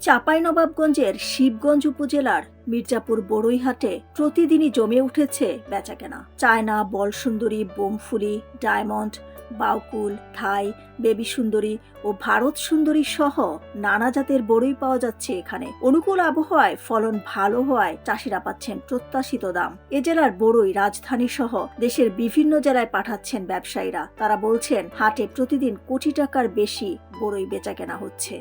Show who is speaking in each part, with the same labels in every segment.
Speaker 1: চাঁপাইনবাবগঞ্জের শিবগঞ্জ উপজেলার মির্জাপুর বড়ইহাটে প্রতিদিনই জমে উঠেছে বেচাকেনা। চায়না, বলসুন্দরী, বোমফুলি, ডায়মন্ড, বাউকুল, থাই, বেবি সুন্দরী ও ভারত সুন্দরী সহ নানা জাতের বড়ই পাওয়া যাচ্ছে এখানে। অনুকূল আবহাওয়ায় ফলন ভালো হওয়ায় চাষিরা পাচ্ছেন প্রত্যাশিত দাম। এ জেলার বড়ই রাজধানী সহ দেশের বিভিন্ন জেলায় পাঠাচ্ছেন ব্যবসায়ীরা। তারা বলছেন হাটে প্রতিদিন কোটি টাকার বেশি বড়ই বেচাকেনা হচ্ছে।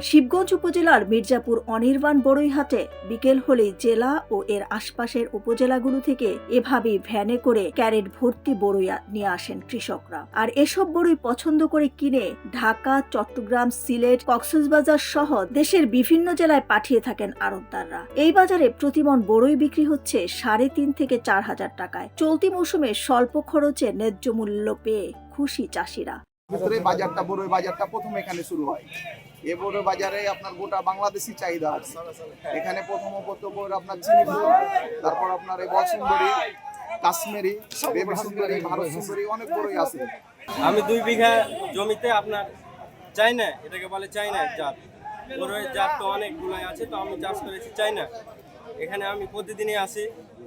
Speaker 1: শিবগঞ্জ উপজেলার মির্জাপুর অনির্বাণ বড়ইহাটে বিকেল হলেই জেলা ও এর আশপাশের উপজেলাগুলো থেকে এভাবেই ভ্যানে করে ক্যারেট ভর্তি বড়ই নিয়ে আসেন কৃষকরা। আর এসব বড়ই পছন্দ করে কিনে ঢাকা, চট্টগ্রাম, সিলেট, কক্সবাজার সহ দেশের বিভিন্ন জেলায় পাঠিয়ে থাকেন আড়তদাররা। এই বাজারে প্রতিমণ বড়ই বিক্রি হচ্ছে ৩.৫ থেকে ৪,০০০ টাকায়। চলতি মৌসুমে স্বল্প খরচে ন্যায্য মূল্য পেয়ে খুশি চাষিরা।
Speaker 2: বড়ই বাজারটা প্রথম এখানে শুরু হয়। এ বড়ই বাজারে আপনার গোটা বাংলাদেশি চাহিদা আছে। এখানে প্রথমত আপনার চিনি ফুল, তারপর আপনার এই বলসুন্দরী, কাশ্মীরি, বেবি সুন্দরী, ভারত সুন্দরী অনেক বড়ই আছে।
Speaker 3: আমি 2 বিঘা জমিতে আপনার চাইনা, এটাকে বলে চাইনা জাত, বড়ই জাত তো অনেকগুলাই আছে, তো আমি চাষ করেছি চাইনা। এখানে আমি প্রতিদিনই আসি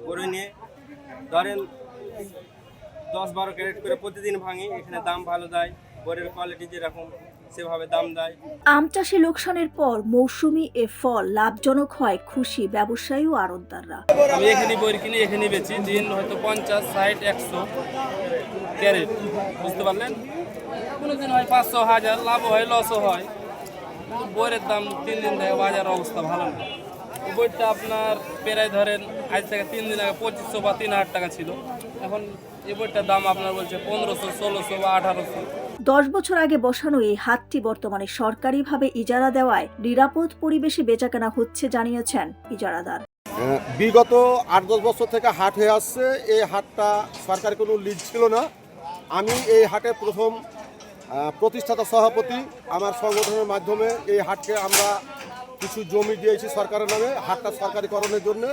Speaker 3: বড়ই নিয়ে, ধরেন 10-12 ক্যারেট করে প্রতিদিন ভাঙি। এখানে দাম ভালো দেয়, বড়ির কোয়ালিটি যেরকম সেভাবে দাম দেয়।
Speaker 1: আম চাষে লোকসানের পর মৌসুমি এ ফল লাভজনক হয় খুশি ব্যবসায়ী ও আড়তদাররা।
Speaker 4: আমি এখানে বড়ি কিনে এখানে বেচি, দিন হয়তো 50, 60, 100 ক্যারেট, বুঝতে পারলেন। কোনোদিন হয় 500, 1000, লাভ হয়, লসও হয়। বইয়ের দাম 3 দিন থেকে বাজার অবস্থা ভালো না। বইটা আপনার প্রায় ধরেন আজ থেকে 3 দিন আগে 2500 বা 3000 টাকা ছিল। এখন এই বইটার দাম আপনার বলছে 1500, 1600 বা 1800।
Speaker 1: 10 বছর আগে বসানো এই হাটটি বর্তমানে সরকারিভাবে ইজারা দেওয়ায় নিরাপদ পরিবেশে বেচাকেনা হচ্ছে জানিয়েছেন ইজারাদার।
Speaker 5: বিগত 8-10 বছর থেকে হাট হয়ে আসছে। এই হাটটা সরকারি কোনো লিজ ছিল না। আমি এই হাটের প্রথম প্রতিষ্ঠাতা সভাপতি। আমার সংগঠনের মাধ্যমে এই হাটকে আমরা কিছু জমি দিয়েছি সরকারের নামে হাটটা সরকারিকরণের জন্য,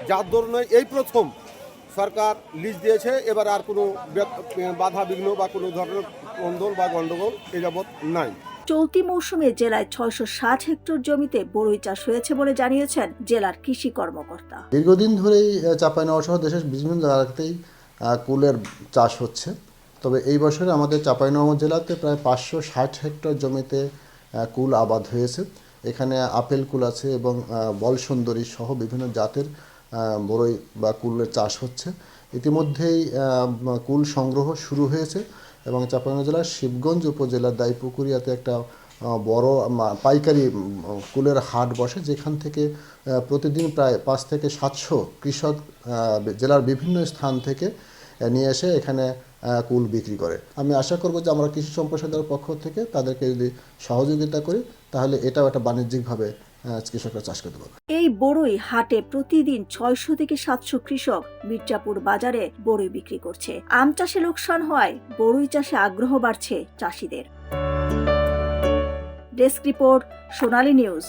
Speaker 5: যার ধরনে এই প্রথম সরকার লিজ দিয়েছে। এবার আর কোনো বাধা বিঘ্ন বা কোনো ধরনের কোন্দল বা গণ্ডগোল এ যাবৎ নাই।
Speaker 1: চলতি মৌসুমে জেলায় 660 হেক্টর জমিতে বড়ই চাষ হয়েছে বলে জানিয়েছেন জেলার কৃষি কর্মকর্তা।
Speaker 6: দীর্ঘদিন ধরেই চাঁপাইনবাবগঞ্জ সহ দেশের বিভিন্ন জায়গাতেই কুলের চাষ হচ্ছে। তবে এই বছরে আমাদের চাঁপাইনবাবগঞ্জ জেলাতে প্রায় 560 হেক্টর জমিতে কুল আবাদ হয়েছে। এখানে আপেল কুল আছে এবং বলসুন্দরী সহ বিভিন্ন জাতের বড়ই বা কুলের চাষ হচ্ছে। ইতিমধ্যেই কুল সংগ্রহ শুরু হয়েছে এবং চাঁপাইনবাবগঞ্জ জেলার শিবগঞ্জ উপজেলার দাইপুকুরিয়াতে একটা বড় পাইকারি কুলের হাট বসে, যেখান থেকে প্রতিদিন প্রায় 5 থেকে 700 কৃষক জেলার বিভিন্ন স্থান থেকে নিয়ে এসে এখানে কুল বিক্রি করে। আমি আশা করব যে আমরা কৃষি সম্প্রসারণের পক্ষ থেকে তাদেরকে যদি সহযোগিতা করি তাহলে এটাও একটা বাণিজ্যিকভাবে কৃষকরা চাষ করতে পারবে।
Speaker 1: এই বড়ই হাটে প্রতিদিন 600 থেকে 700 কৃষক মির্জাপুর বাজারে বড়ই বিক্রি করছে। আম চাষে লোকসান হয়, বড়ই চাষে আগ্রহ বাড়ছে চাষিদের। ডেস্ক রিপোর্ট, সোনালী নিউজ।